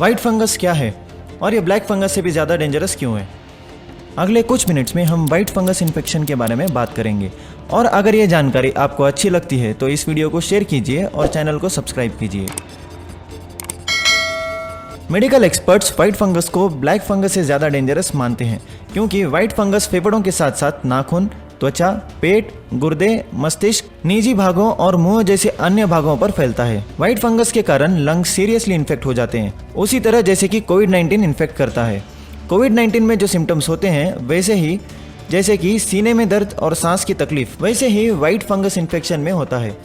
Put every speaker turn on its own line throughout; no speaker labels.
White fungus क्या है और ये ब्लैक फंगस से भी ज़्यादा डेंजरस क्यों है? अगले कुछ मिनट्स में हम वाइट फंगस इन्फेक्शन के बारे में बात करेंगे। और अगर ये जानकारी आपको अच्छी लगती है तो इस वीडियो को शेयर कीजिए और चैनल को सब्सक्राइब कीजिए। मेडिकल एक्सपर्ट्स वाइट फंगस को ब्लैक फंगस से ज़्यादा डेंजरस मानते हैं क्योंकि वाइट फंगस फेफड़ों के साथ साथ नाखून, त्वचा, पेट, गुर्दे, मस्तिष्क, निजी भागों और मुंह जैसे अन्य भागों पर फैलता है। वाइट फंगस के कारण लंग्स सीरियसली इन्फेक्ट हो जाते हैं, उसी तरह जैसे कि कोविड-19 इन्फेक्ट करता है। कोविड-19 में जो सिम्टम्स होते हैं वैसे ही जैसे कि सीने में दर्द और सांस की तकलीफ, वैसे ही वाइट फंगस इन्फेक्शन में होता है।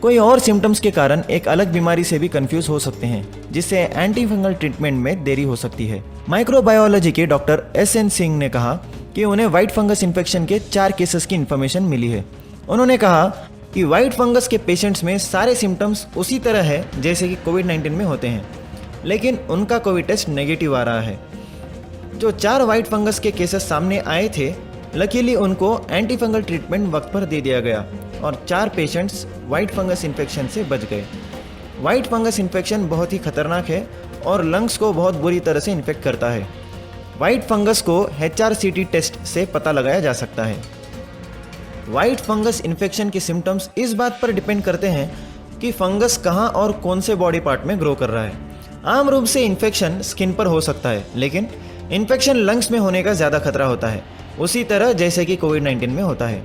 कोई और सिम्टम्स के कारण एक अलग बीमारी से भी कंफ्यूज हो सकते हैं, जिससे एंटी फंगल ट्रीटमेंट में देरी हो सकती है। माइक्रोबायोलॉजी के डॉक्टर एस.एन. सिंह ने कहा कि उन्हें वाइट फंगस इन्फेक्शन के 4 केसेस की इन्फॉर्मेशन मिली है। उन्होंने कहा कि वाइट फंगस के पेशेंट्स में सारे सिम्टम्स उसी तरह है जैसे कि कोविड-19 में होते हैं, लेकिन उनका कोविड टेस्ट नेगेटिव आ रहा है। जो 4 वाइट फंगस के केसेस सामने आए थे, लकीली उनको एंटी फंगल ट्रीटमेंट वक्त पर दे दिया गया और 4 पेशेंट्स वाइट फंगस इन्फेक्शन से बच गए। वाइट फंगस इन्फेक्शन बहुत ही खतरनाक है और लंग्स को बहुत बुरी तरह से इन्फेक्ट करता है। वाइट फंगस को HRCT टेस्ट से पता लगाया जा सकता है। वाइट फंगस इन्फेक्शन के सिम्टम्स इस बात पर डिपेंड करते हैं कि फंगस कहाँ और कौन से बॉडी पार्ट में ग्रो कर रहा है। आम रूप से इन्फेक्शन स्किन पर हो सकता है, लेकिन इन्फेक्शन लंग्स में होने का ज़्यादा खतरा होता है, उसी तरह जैसे कि कोविड-19 में होता है।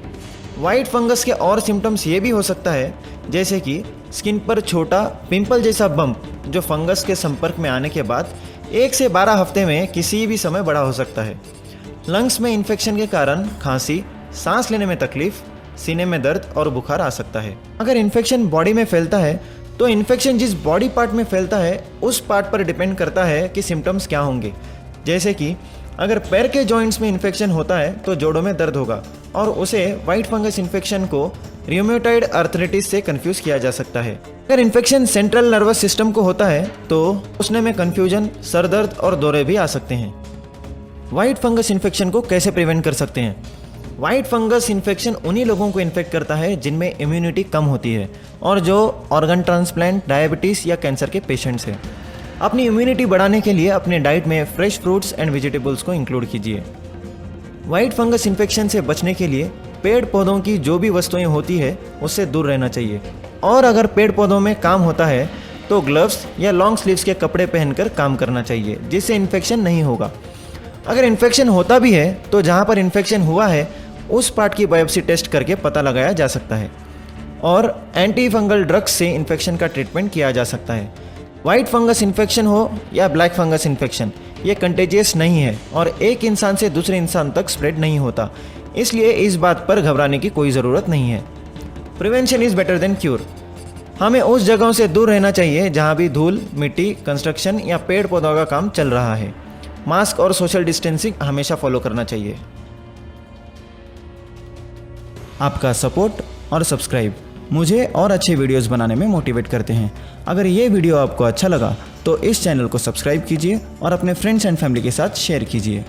वाइट फंगस के और सिम्टम्स ये भी हो सकता है जैसे कि स्किन पर छोटा पिंपल जैसा बम्प, जो फंगस के संपर्क में आने के बाद 1 से 12 हफ्ते में किसी भी समय बड़ा हो सकता है। लंग्स में इन्फेक्शन के कारण खांसी, सांस लेने में तकलीफ, सीने में दर्द और बुखार आ सकता है। अगर इन्फेक्शन बॉडी में फैलता है तो इन्फेक्शन जिस बॉडी पार्ट में फैलता है उस पार्ट पर डिपेंड करता है कि सिम्टम्स क्या होंगे। जैसे कि अगर पैर के जॉइंट्स में इन्फेक्शन होता है तो जोड़ों में दर्द होगा और उसे वाइट फंगस इन्फेक्शन को रियोमेटॉइड आर्थराइटिस से कंफ्यूज किया जा सकता है। अगर इन्फेक्शन सेंट्रल नर्वस सिस्टम को होता है तो उसने में कंफ्यूजन, सर दर्द और दौरे भी आ सकते हैं। वाइट फंगस इन्फेक्शन को कैसे प्रिवेंट कर सकते हैं? वाइट फंगस इन्फेक्शन उन्हीं लोगों को इन्फेक्ट करता है जिनमें इम्यूनिटी कम होती है और जो ऑर्गन ट्रांसप्लांट, डायबिटीज़ या कैंसर के पेशेंट्स हैं। अपनी इम्यूनिटी बढ़ाने के लिए अपने डाइट में फ्रेश फ्रूट्स एंड वेजिटेबल्स को इंक्लूड कीजिए। वाइट फंगस इन्फेक्शन से बचने के लिए पेड़ पौधों की जो भी वस्तुएं होती है उससे दूर रहना चाहिए, और अगर पेड़ पौधों में काम होता है तो ग्लव्स या लॉन्ग स्लीव्स के कपड़े पहनकर काम करना चाहिए, जिससे इन्फेक्शन नहीं होगा। अगर इन्फेक्शन होता भी है तो जहाँ पर इन्फेक्शन हुआ है उस पार्ट की बायोप्सी टेस्ट करके पता लगाया जा सकता है और एंटी फंगल ड्रग्स से इन्फेक्शन का ट्रीटमेंट किया जा सकता है। वाइट फंगस इन्फेक्शन हो या ब्लैक फंगस इन्फेक्शन, ये कंटेजियस नहीं है और एक इंसान से दूसरे इंसान तक स्प्रेड नहीं होता, इसलिए इस बात पर घबराने की कोई ज़रूरत नहीं है। Prevention is better than cure. हमें उस जगहों से दूर रहना चाहिए जहाँ भी धूल, मिट्टी, कंस्ट्रक्शन या पेड़ पौधों का काम चल रहा है। मास्क और सोशल डिस्टेंसिंग हमेशा फॉलो करना चाहिए। आपका सपोर्ट और सब्सक्राइब मुझे और अच्छे वीडियोस बनाने में मोटिवेट करते हैं। अगर ये वीडियो आपको अच्छा लगा तो इस चैनल को सब्सक्राइब कीजिए और अपने फ्रेंड्स एंड फैमिली के साथ शेयर कीजिए।